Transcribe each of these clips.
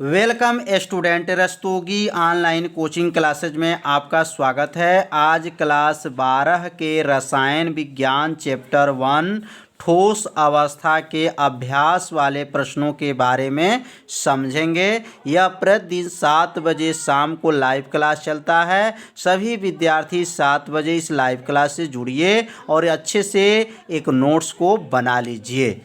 Welcome student. Rastogi online coaching classes में आपका स्वागत है। आज क्लास 12 के रसायन विज्ञान चैप्टर 1 ठोस अवस्था के अभ्यास वाले प्रश्नों के बारे में समझेंगे। यह प्रतिदिन 7 बजे शाम को लाइव क्लास चलता है। सभी विद्यार्थी 7 बजे इस लाइव क्लास से जुड़िए और अच्छे से एक नोट्स को बना लीजिए।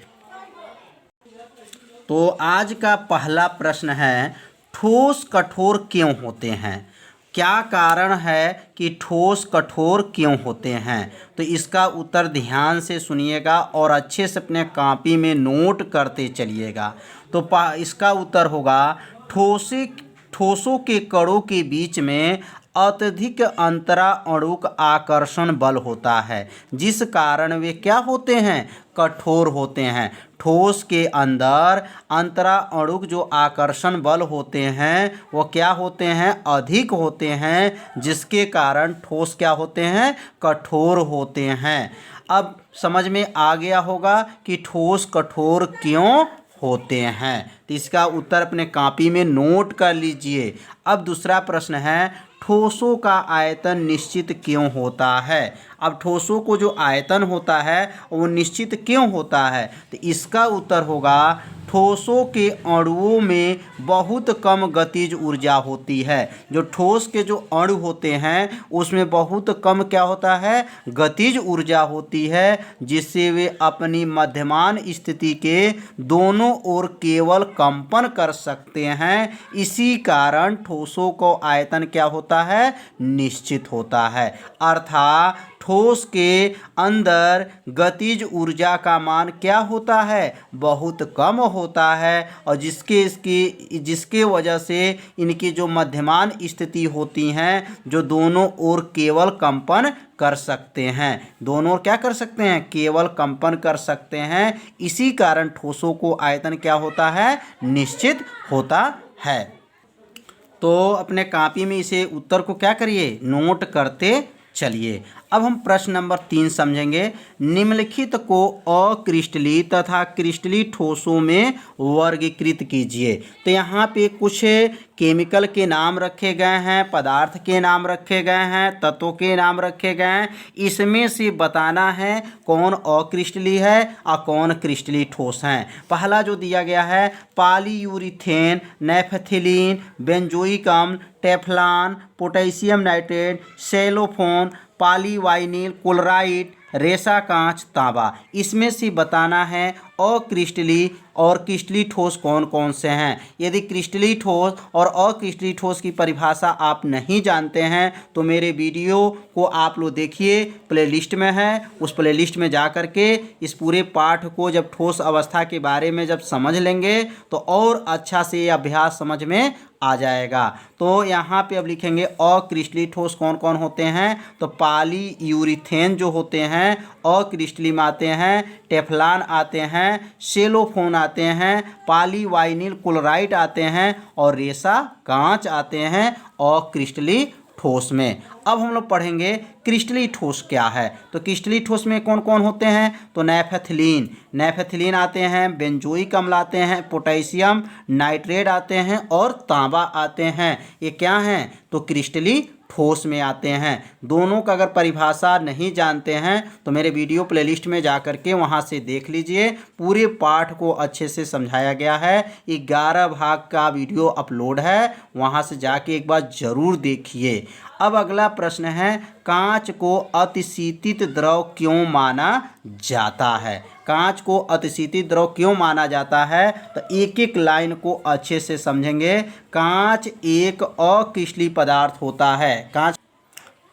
तो आज का पहला प्रश्न है, ठोस कठोर क्यों होते हैं? क्या कारण है कि ठोस कठोर क्यों होते हैं? तो इसका उत्तर ध्यान से सुनिएगा और अच्छे से अपने कॉपी में नोट करते चलिएगा। तो इसका उत्तर होगा, ठोसों के कणों के बीच में अत्यधिक अंतरा अणुक आकर्षण बल होता है, जिस कारण वे क्या होते हैं? कठोर होते हैं। ठोस के अंदर अंतरा अणुक जो आकर्षण बल होते हैं वो क्या होते हैं? अधिक होते हैं, जिसके कारण ठोस क्या होते हैं? कठोर होते हैं। अब समझ में आ गया होगा कि ठोस कठोर क्यों होते हैं। तो इसका उत्तर अपने कॉपी में नोट कर लीजिए। अब दूसरा प्रश्न है, ठोसों का आयतन निश्चित क्यों होता है? अब ठोसों को जो आयतन होता है वो निश्चित क्यों होता है? तो इसका उत्तर होगा, ठोसों के अणुओं में बहुत कम गतिज ऊर्जा होती है। जो ठोस के जो अणु होते हैं उसमें बहुत कम क्या होता है? गतिज ऊर्जा होती है, जिससे वे अपनी मध्यमान स्थिति के दोनों ओर केवल कंपन कर सकते हैं। इसी कारण ठोसों को आयतन क्या होता है? निश्चित होता है। अर्थात ठोस के अंदर गतिज ऊर्जा का मान क्या होता है? बहुत कम होता है, और जिसके वजह से इनकी जो मध्यमान स्थिति होती हैं, जो दोनों ओर केवल कंपन कर सकते हैं। दोनों क्या कर सकते हैं? केवल कंपन कर सकते हैं। इसी कारण ठोसों को आयतन क्या होता है? निश्चित होता है। तो अपने कॉपी में इसे उत्तर को क्या करिए? नोट करते चलिए। अब हम प्रश्न नंबर 3 समझेंगे। निम्नलिखित को अक्रिस्टलीय तथा क्रिस्टलीय ठोसों में वर्गीकृत कीजिए। तो यहाँ पे कुछ केमिकल के नाम रखे गए हैं, पदार्थ के नाम रखे गए हैं, तत्वों के नाम रखे गए हैं। इसमें से बताना है कौन अक्रिस्टलीय है और कौन क्रिस्टलीय ठोस हैं। पहला जो दिया गया है, पॉलीयूरिथेन, नेपथलीन, बेंजोइक अम्ल, Teflon, potassium nitrate, cellophane, polyvinyl chloride, रेशा कांच, तांबा। इसमें से बताना है अक्रिस्टलीय और क्रिस्टलीय ठोस कौन कौन से हैं। यदि क्रिस्टलीय ठोस और अक्रिस्टलीय ठोस की परिभाषा आप नहीं जानते हैं तो मेरे वीडियो को आप लोग देखिए, प्लेलिस्ट में है। उस प्लेलिस्ट में जा कर के इस पूरे पाठ को जब ठोस अवस्था के बारे में जब समझ लेंगे तो और अच्छा से ये अभ्यास समझ में आ जाएगा। तो यहाँ पे अब लिखेंगे अक्रिस्टलीय ठोस कौन कौन होते हैं। तो पॉलीयूरिथेन जो होते हैं अक्रिस्टलीय में आते हैं, टेफ्लॉन आते हैं, सेलोफोन आते हैं, पॉलीवाइनिल क्लोराइड आते हैं और रेशा कांच आते हैं अक्रिस्टलीय ठोस में। अब हम लोग पढ़ेंगे क्रिस्टलीय ठोस क्या है। तो क्रिस्टलीय ठोस में कौन कौन होते हैं? तो नेपथलीन आते हैं, बेंजोइक अम्ल आते हैं, पोटेशियम नाइट्रेट आते हैं और तांबा आते हैं। ये क्या हैं? तो क्रिस्टलीय ठोस में आते हैं। दोनों का अगर परिभाषा नहीं जानते हैं तो मेरे वीडियो प्लेलिस्ट में जा कर के वहाँ से देख लीजिए। पूरे पाठ को अच्छे से समझाया गया है। 11 भाग का वीडियो अपलोड है, वहाँ से जाके एक बार ज़रूर देखिए। अब अगला प्रश्न है, कांच को अतिशीतित द्रव क्यों माना जाता है? कांच को अतिशीतित द्रव क्यों माना जाता है? तो एक एक लाइन को अच्छे से समझेंगे। कांच एक अक्रिस्टलीय पदार्थ होता है। कांच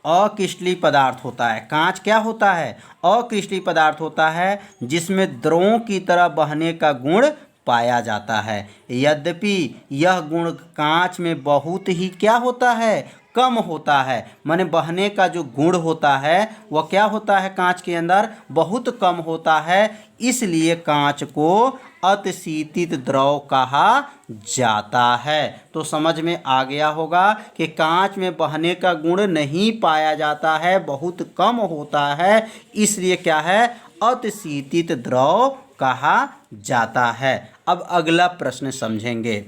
अक्रिस्टलीय पदार्थ होता है। कांच क्या होता है? अक्रिस्टलीय पदार्थ होता है, जिसमें द्रवों की तरह बहने का गुण पाया जाता है। यद्यपि यह गुण कांच में बहुत ही क्या होता है? कम होता है। माने बहने का जो गुण होता है वह क्या होता है? कांच के अंदर बहुत कम होता है। इसलिए कांच को अतिशीतित द्रव कहा जाता है। तो समझ में आ गया होगा कि कांच में बहने का गुण नहीं पाया जाता है, बहुत कम होता है, इसलिए क्या है? अतिशीतित द्रव कहा जाता है। अब अगला प्रश्न समझेंगे।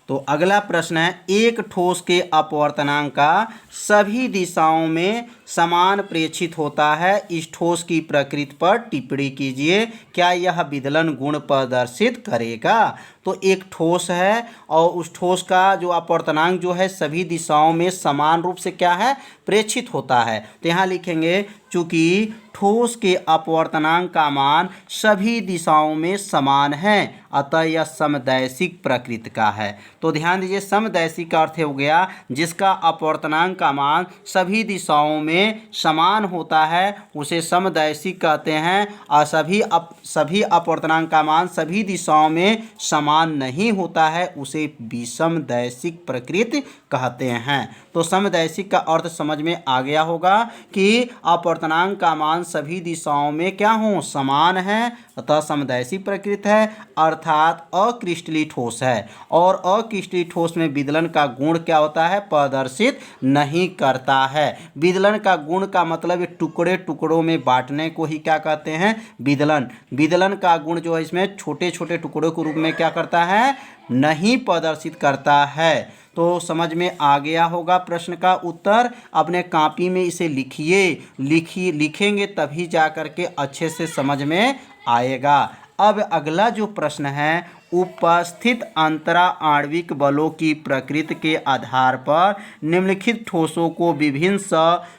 तो अगला प्रश्न है, एक ठोस के अपवर्तनांक का सभी दिशाओं में समान प्रेक्षित होता है। इस ठोस की प्रकृति पर टिप्पणी कीजिए। क्या यह विदलन गुण प्रदर्शित करेगा? तो एक ठोस है और उस ठोस का जो अपवर्तनांक जो है सभी दिशाओं में समान रूप से क्या है, प्रेक्षित होता है। तो यहाँ लिखेंगे चूंकि ठोस के अपवर्तनांक का मान सभी दिशाओं में समान है, अतः यह समदैशिक प्रकृति का है। तो ध्यान दीजिए, समदैशिक का अर्थ हो गया जिसका अपवर्तनांक का मान सभी दिशाओं में समान होता है, उसे समदैशिक कहते हैं। और सभी अपवर्तनांक का मान सभी दिशाओं में समान नहीं होता है, उसे विषमदैशिक प्रकृति कहते हैं। तो समदैशिक का अर्थ समझ में आ गया होगा कि अपवर्तनांक का मान सभी दिशाओं में क्या हो, समान है, अतः समदैशिक प्रकृति है, अर्थात अक्रिस्टलीय ठोस है। और अक्रिस्टलीय ठोस में विदलन का गुण क्या होता है, प्रदर्शित नहीं करता है। विदलन का गुण का मतलब टुकड़े टुकड़ों में बांटने को ही क्या कहते हैं, विदलन। विदलन का गुण जो है इसमें छोटे छोटे टुकड़ों के रूप में क्या करता है, नहीं प्रदर्शित करता है। तो समझ में आ गया होगा प्रश्न का उत्तर। अपने कॉपी में इसे लिखेंगे तभी जा करके अच्छे से समझ में आएगा। अब अगला जो प्रश्न है, उपस्थित अंतरा आणविक बलों की प्रकृति के आधार पर निम्नलिखित ठोसों को विभिन्न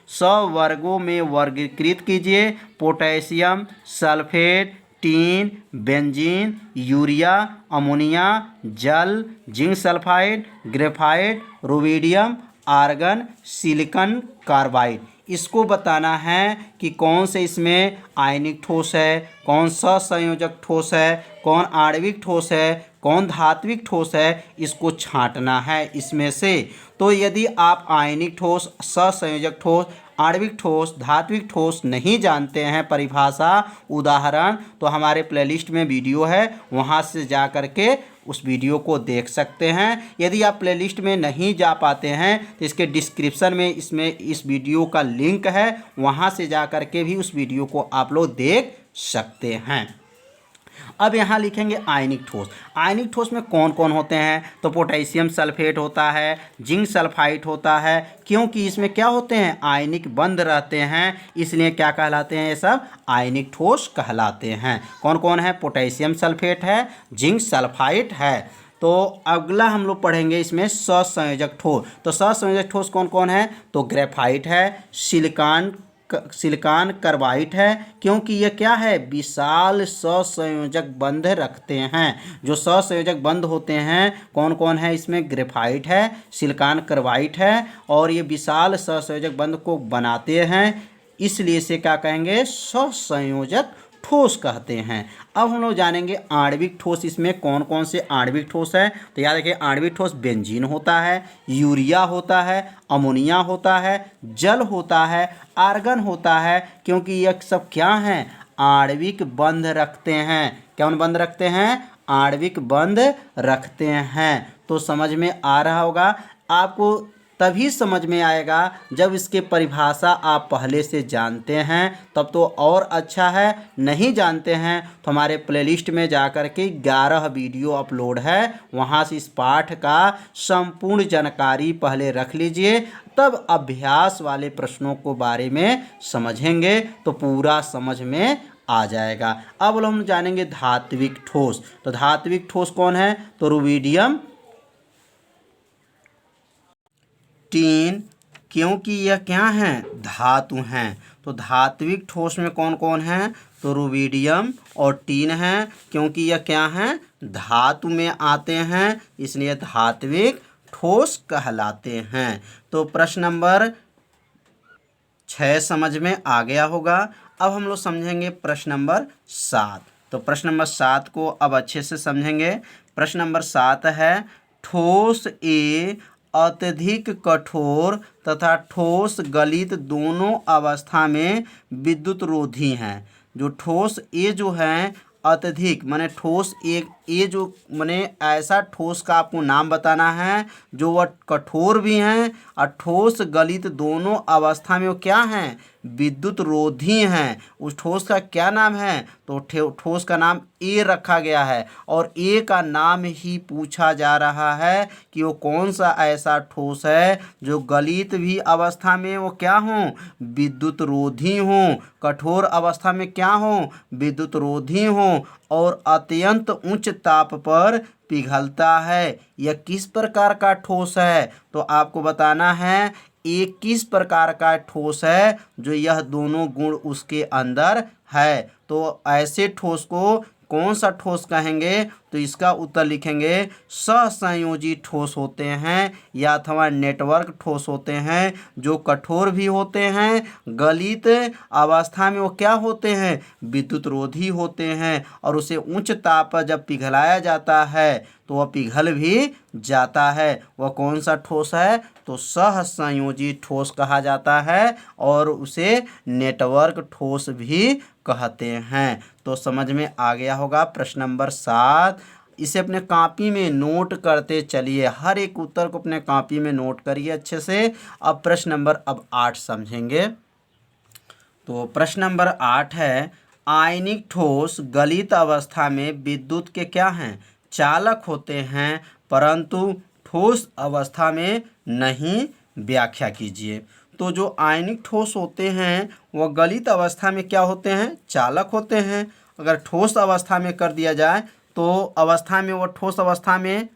सवर्गों में वर्गीकृत कीजिए। Potassium sulphate, tin, benzene, urea, ammonia, जल, zinc sulphide, graphite, rubidium, argon, silicon carbide. इसको बताना है कि कौन से इसमें आयनिक ठोस है, कौन सहसंयोजक ठोस है, कौन आणविक ठोस है, कौन धात्विक ठोस है, इसको छांटना है इसमें से। तो यदि आप आयनिक ठोस, सहसंयोजक ठोस, आणविक ठोस, धात्विक ठोस नहीं जानते हैं परिभाषा, उदाहरण, तो हमारे प्लेलिस्ट में वीडियो है, वहाँ से जा कर के उस वीडियो को देख सकते हैं। यदि आप प्लेलिस्ट में नहीं जा पाते हैं तो इसके डिस्क्रिप्शन में इस वीडियो का लिंक है, वहाँ से जा कर के भी उस वीडियो को आप लोग देख सकते हैं। अब यहाँ लिखेंगे आयनिक ठोस। आयनिक ठोस में कौन कौन होते हैं? तो पोटेशियम सल्फेट होता है, जिंक सल्फाइड होता है, क्योंकि इसमें क्या होते हैं, आयनिक बंध रहते हैं, इसलिए क्या कहलाते हैं, ये सब आयनिक ठोस कहलाते हैं। कौन कौन है? पोटेशियम सल्फेट है, जिंक सल्फाइड है। तो अगला हम लोग पढ़ेंगे इसमें सहसंयोजक ठोस। तो सहसंयोजक ठोस कौन कौन है? तो ग्रेफाइट है, सिलिकॉन कार्बाइड है, क्योंकि ये क्या है, विशाल सहसंयोजक बंध रखते हैं। जो सहसंयोजक बंध होते हैं कौन कौन है इसमें? ग्रेफाइट है, सिलिकॉन कार्बाइड है, और ये विशाल सहसंयोजक बंध को बनाते हैं, इसलिए इसे क्या कहेंगे, सहसंयोजक ठोस कहते हैं। अब हम लोग जानेंगे आणविक ठोस। इसमें कौन कौन से आणविक ठोस है? तो याद रखिए, आणविक ठोस बेंजीन होता है, यूरिया होता है, अमोनिया होता है, जल होता है, आर्गन होता है, क्योंकि यह सब क्या हैं, आणविक बंध रखते हैं। कौन बंध रखते हैं? आणविक बंध रखते हैं। तो समझ में आ रहा होगा आपको, तभी समझ में आएगा जब इसके परिभाषा आप पहले से जानते हैं, तब तो और अच्छा है। नहीं जानते हैं तो हमारे प्लेलिस्ट में जाकर के 11 वीडियो अपलोड है, वहाँ से इस पाठ का संपूर्ण जानकारी पहले रख लीजिए, तब अभ्यास वाले प्रश्नों को बारे में समझेंगे तो पूरा समझ में आ जाएगा। अब हम जानेंगे धात्विक ठोस। तो धात्विक ठोस कौन है? तो रुबिडियम, टीन, क्योंकि यह क्या हैं, धातु हैं। तो धात्विक ठोस में कौन कौन है? तो रुबिडियम और टीन हैं, क्योंकि यह क्या हैं, धातु में आते हैं, इसलिए धात्विक ठोस कहलाते हैं। तो प्रश्न नंबर 6 समझ में आ गया होगा। अब हम लोग समझेंगे प्रश्न नंबर 7। तो प्रश्न नंबर 7 को अब अच्छे से समझेंगे। प्रश्न नंबर 7 है, ठोस ए अत्यधिक कठोर तथा ठोस गलित दोनों अवस्था में विद्युत रोधी हैं। जो ठोस ए जो है अत्यधिक, माने ठोस एक ये जो माने ऐसा ठोस का आपको नाम बताना है जो वह कठोर भी हैं और ठोस गलित दोनों अवस्था में वो क्या हैं, विद्युत रोधी हैं। उस ठोस का क्या नाम है, तो ठोस का नाम ए रखा गया है और ए का नाम ही पूछा जा रहा है कि वो कौन सा ऐसा ठोस है जो गलित भी अवस्था में वो क्या हों, विद्युत रोधी हों, कठोर अवस्था में क्या हों, विद्युत रोधी हों और अत्यंत उच्च ताप पर पिघलता है। यह किस प्रकार का ठोस है, तो आपको बताना है एक किस प्रकार का ठोस है जो यह दोनों गुण उसके अंदर है। तो ऐसे ठोस को कौन सा ठोस कहेंगे, तो इसका उत्तर लिखेंगे सहसंयोजी ठोस होते हैं या अथवा नेटवर्क ठोस होते हैं, जो कठोर भी होते हैं, गलित अवस्था में वो क्या होते हैं, विद्युत रोधी होते हैं और उसे उच्च ताप पर जब पिघलाया जाता है तो वह पिघल भी जाता है। वह कौन सा ठोस है, तो सहसंयोजी ठोस कहा जाता है और उसे नेटवर्क ठोस भी कहते हैं। तो समझ में आ गया होगा प्रश्न नंबर 7। इसे अपने कॉपी में नोट करते चलिए, हर एक उत्तर को अपने कॉपी में नोट करिए अच्छे से। अब प्रश्न नंबर 8 समझेंगे। तो प्रश्न नंबर 8 है, आयनिक ठोस गलित अवस्था में विद्युत के क्या हैं, चालक होते हैं, परंतु ठोस अवस्था में नहीं। व्याख्या कीजिए। तो जो आयनिक ठोस होते हैं वह गलित अवस्था में क्या होते हैं, चालक होते हैं। अगर ठोस अवस्था में कर दिया जाए तो अवस्था में वह ठोस अवस्था में,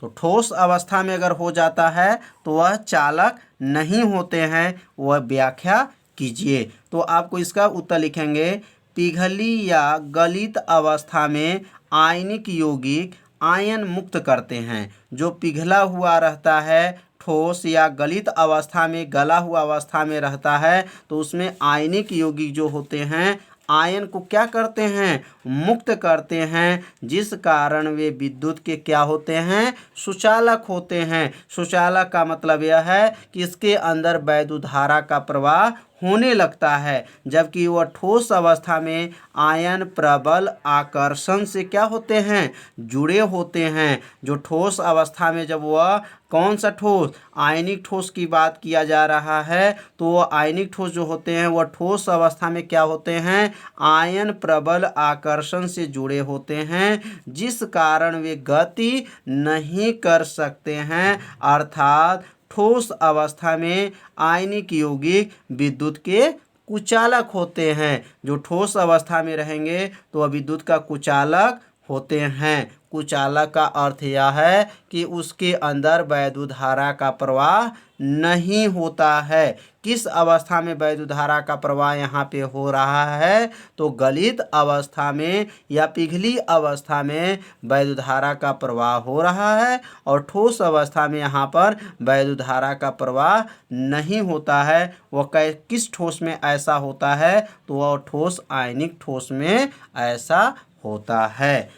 तो ठोस अवस्था में अगर हो जाता है तो वह चालक नहीं होते हैं। वह व्याख्या कीजिए। तो आपको इसका उत्तर लिखेंगे, पिघली या गलित अवस्था में आयनिक यौगिक आयन मुक्त करते हैं। जो पिघला हुआ रहता है, ठोस या गलित अवस्था में, गला हुआ अवस्था में रहता है, तो उसमें आयनिक यौगिक जो होते हैं आयन को क्या करते हैं, मुक्त करते हैं, जिस कारण वे विद्युत के क्या होते हैं, सुचालक होते हैं। सुचालक का मतलब यह है कि इसके अंदर वैद्युत धारा का प्रवाह होने लगता है, जबकि वह ठोस अवस्था में आयन प्रबल आकर्षण से क्या होते हैं, जुड़े होते हैं। जो ठोस अवस्था में जब वह कौन सा ठोस, आयनिक ठोस की बात किया जा रहा है, तो वह आयनिक ठोस जो होते हैं वह ठोस अवस्था में क्या होते हैं, आयन प्रबल आकर्षण से जुड़े होते हैं, जिस कारण वे गति नहीं कर सकते हैं। अर्थात ठोस अवस्था में आयनिक यौगिक विद्युत के कुचालक होते हैं। जो ठोस अवस्था में रहेंगे तो वह विद्युत का कुचालक होते हैं। कुचालक का अर्थ यह है कि उसके अंदर वैद्युत धारा का प्रवाह नहीं होता है। किस अवस्था में वैद्युत धारा का प्रवाह यहाँ पे हो रहा है, तो गलित अवस्था में या पिघली अवस्था में वैद्युत धारा का प्रवाह हो रहा है और ठोस अवस्था में यहाँ पर वैद्युत धारा का प्रवाह नहीं होता है। वह किस ठोस में ऐसा होता है, तो वह ठोस आयनिक ठोस में ऐसा होता है।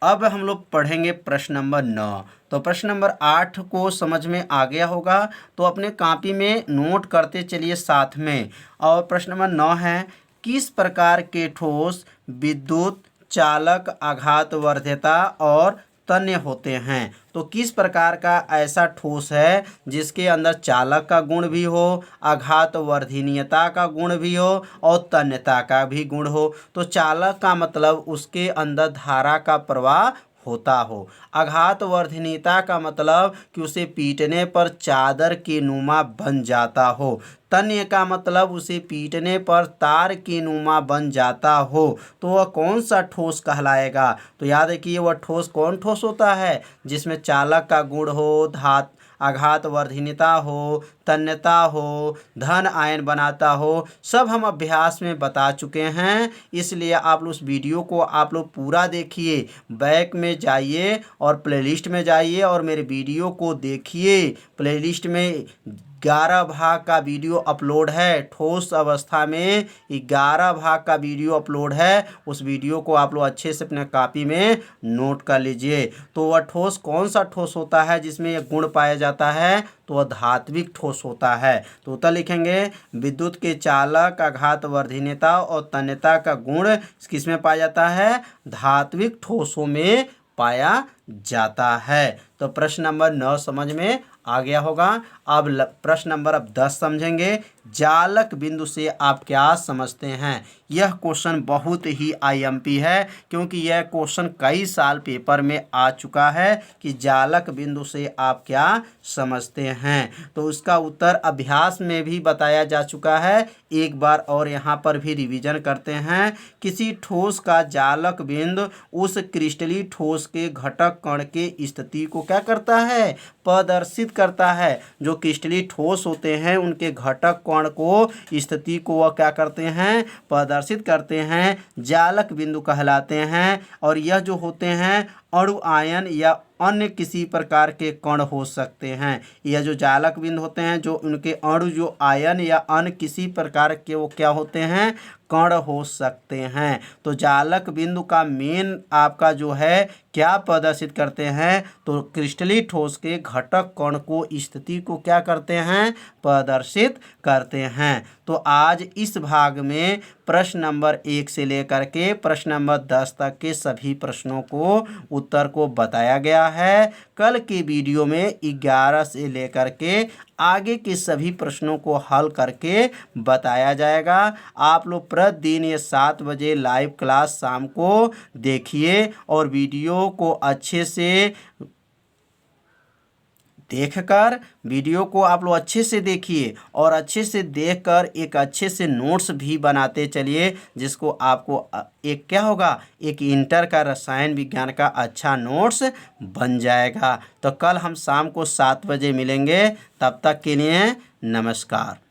अब हम लोग पढ़ेंगे प्रश्न नंबर 9। तो प्रश्न नंबर 8 को समझ में आ गया होगा, तो अपने कॉपी में नोट करते चलिए साथ में। और प्रश्न नंबर 9 है, किस प्रकार के ठोस विद्युत चालक आघातवर्ध्यता और तन्य होते हैं। तो किस प्रकार का ऐसा ठोस है जिसके अंदर चालक का गुण भी हो, आघातवर्धनीयता का गुण भी हो और तन्यता का भी गुण हो। तो चालक का मतलब उसके अंदर धारा का प्रवाह होता हो। आघातवर्धनीयता का मतलब कि उसे पीटने पर चादर के नुमा बन जाता हो। तन्य का मतलब उसे पीटने पर तार के नुमा बन जाता हो। तो वह कौन सा ठोस कहलाएगा, तो याद रखिए वह ठोस कौन ठोस होता है, जिसमें चालक का गुण हो, आघातवर्धनीयता हो, तन्यता हो, धन आयन बनाता हो, सब हम अभ्यास में बता चुके हैं। इसलिए आप लोग उस वीडियो को आप लोग पूरा देखिए, बैक में जाइए और प्लेलिस्ट में जाइए और मेरे वीडियो को देखिए। प्लेलिस्ट में 11 भाग का वीडियो अपलोड है। ठोस अवस्था में 11 भाग का वीडियो अपलोड है। उस वीडियो को आप लोग अच्छे से अपने कॉपी में नोट कर लीजिए। तो वह ठोस कौन सा ठोस होता है जिसमें यह गुण पाया जाता है? तो वह धात्विक ठोस होता है। तो उत्तर लिखेंगे विद्युत के चालक, आघात वर्धनीयता और तन्यता का गुण किसमें पाया जाता है? धात्विक ठोसों में पाया जाता है। तो प्रश्न नंबर 9 समझ में आ गया होगा। अब प्रश्न नंबर 10 समझेंगे। जालक बिंदु से आप क्या समझते हैं? यह क्वेश्चन बहुत ही आईएमपी है, क्योंकि यह क्वेश्चन कई साल पेपर में आ चुका है कि जालक बिंदु से आप क्या समझते हैं। तो उसका उत्तर अभ्यास में भी बताया जा चुका है। एक बार और यहाँ पर भी रिवीजन करते हैं। किसी ठोस का जालक बिंदु उस क्रिस्टलीय ठोस के घटक कण के स्थिति को क्या करता है? प्रदर्शित करता है। जो क्रिस्टलीय ठोस होते हैं उनके घटक कण को स्थिति को वह क्या करते हैं? प्रदर्शित करते हैं, जालक बिंदु कहलाते हैं। और यह जो होते हैं अणु आयन या अन्य किसी प्रकार के कण हो सकते हैं। यह जो जालक बिंदु होते हैं जो उनके अणु जो आयन या अन्य किसी प्रकार के वो क्या होते हैं? कण हो सकते हैं। तो जालक बिंदु का मेन आपका जो है क्या प्रदर्शित करते हैं? तो क्रिस्टलीय ठोस के घटक कण को स्थिति को क्या करते हैं? प्रदर्शित करते हैं। तो आज इस भाग में प्रश्न नंबर 1 से लेकर के प्रश्न नंबर 10 तक के सभी प्रश्नों को उत्तर को बताया गया है। कल के वीडियो में 11 से लेकर के आगे के सभी प्रश्नों को हल करके बताया जाएगा। आप लोग प्रतिदिन ये 7 बजे लाइव क्लास शाम को देखिए और वीडियो को अच्छे से देखकर वीडियो को आप लोग अच्छे से देखिए और अच्छे से देखकर एक अच्छे से नोट्स भी बनाते चलिए, जिसको आपको एक क्या होगा? एक इंटर का रसायन विज्ञान का अच्छा नोट्स बन जाएगा। तो कल हम शाम को 7 बजे मिलेंगे। तब तक के लिए नमस्कार।